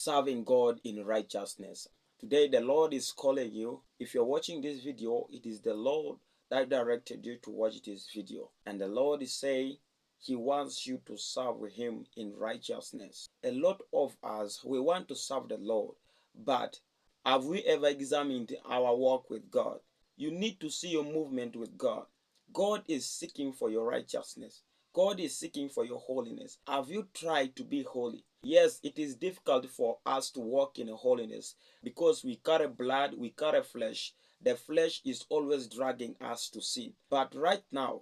serving God in righteousness. Today, the Lord is calling you. If you're watching this video, it is the Lord that directed you to watch this video. And the Lord is saying He wants you to serve Him in righteousness. A lot of us, we want to serve the Lord, but have we ever examined our walk with God? You need to see your movement with God. God is seeking for your righteousness. God is seeking for your holiness. Have you tried to be holy? Yes, it is difficult for us to walk in holiness because we carry blood, we carry flesh. The flesh is always dragging us to sin. But right now,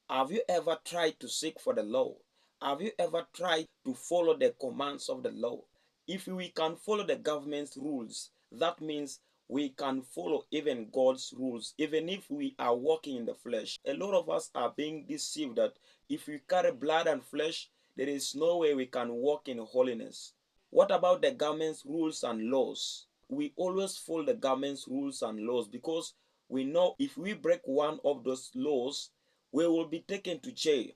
have you ever tried to seek for the law? Have you ever tried to follow the commands of the law? If we can follow the government's rules, that means we can follow even God's rules, even if we are walking in the flesh. A lot of us are being deceived that if we carry blood and flesh, there is no way we can walk in holiness. What about the government's rules and laws? We always follow the government's rules and laws because we know if we break one of those laws, we will be taken to jail.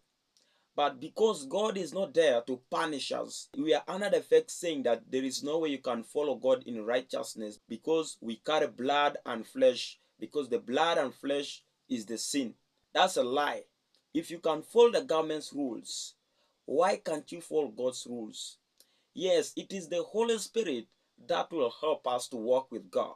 But because God is not there to punish us, we are under the fact saying that there is no way you can follow God in righteousness because we carry blood and flesh, because the blood and flesh is the sin. That's a lie. If you can follow the government's rules, why can't you follow God's rules? Yes, it is the Holy Spirit that will help us to walk with God.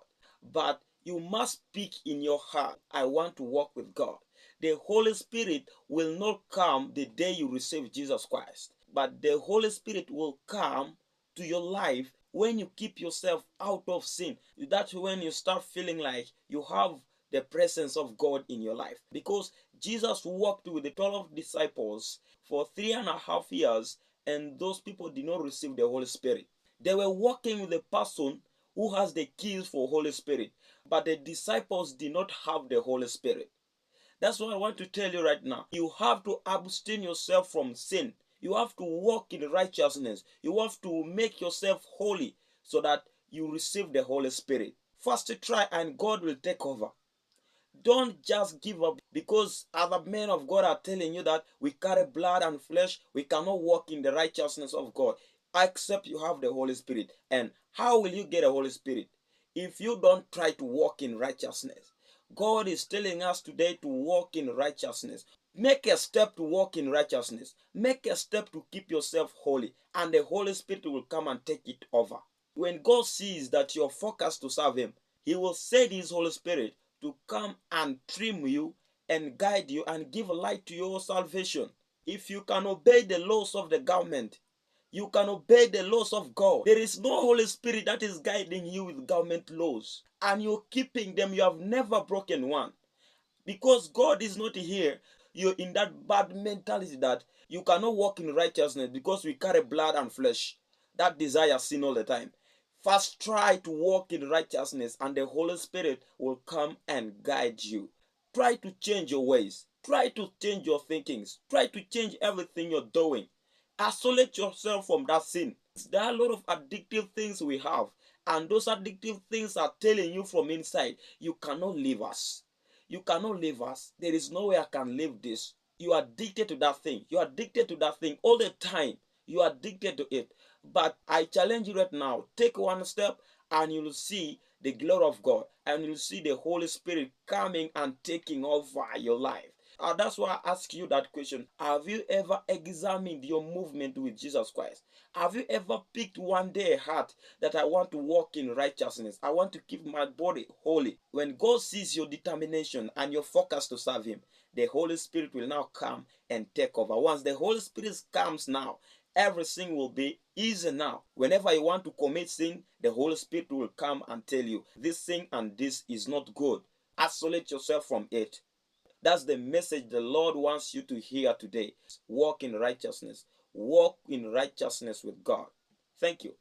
But you must speak in your heart, I want to walk with God. The Holy Spirit will not come the day you receive Jesus Christ, but the Holy Spirit will come to your life when you keep yourself out of sin. That's when you start feeling like you have the presence of God in your life. Because Jesus walked with the 12 disciples for 3.5 years, and those people did not receive the Holy Spirit. They were walking with a person who has the keys for Holy Spirit, but the disciples did not have the Holy Spirit. That's what I want to tell you right now. You have to abstain yourself from sin. You have to walk in righteousness. You have to make yourself holy so that you receive the Holy Spirit. First try and God will take over. Don't just give up because other men of God are telling you that we carry blood and flesh, we cannot walk in the righteousness of God except you have the Holy Spirit. And how will you get the Holy Spirit? If you don't try to walk in righteousness. God is telling us today to walk in righteousness. Make a step to walk in righteousness. Make a step to keep yourself holy, and the Holy Spirit will come and take it over. When God sees that you're focused to serve Him, He will send His Holy Spirit to come and trim you and guide you and give light to your salvation. If you can obey the laws of the government, you can obey the laws of God. There is no Holy Spirit that is guiding you with government laws, and you're keeping them. You have never broken one. Because God is not here, you're in that bad mentality that you cannot walk in righteousness because we carry blood and flesh that desire sin all the time. First, try to walk in righteousness, and the Holy Spirit will come and guide you. Try to change your ways. Try to change your thinkings. Try to change everything you're doing. Isolate yourself from that sin. There are a lot of addictive things we have, and those addictive things are telling you from inside, you cannot leave us. You cannot leave us. There is no way I can leave this. You are addicted to that thing. You are addicted to that thing all the time. You are addicted to it. But I challenge you right now. Take one step and you'll see the glory of God. And you'll see the Holy Spirit coming and taking over your life. That's why I ask you that question. Have you ever examined your movement with Jesus Christ? Have you ever picked one day a heart that I want to walk in righteousness? I want to keep my body holy. When God sees your determination and your focus to serve Him, the Holy Spirit will now come and take over. Once the Holy Spirit comes now, everything will be easy now. Whenever you want to commit sin, the Holy Spirit will come and tell you, this thing and this is not good. Isolate yourself from it. That's the message the Lord wants you to hear today. Walk in righteousness. Walk in righteousness with God. Thank you.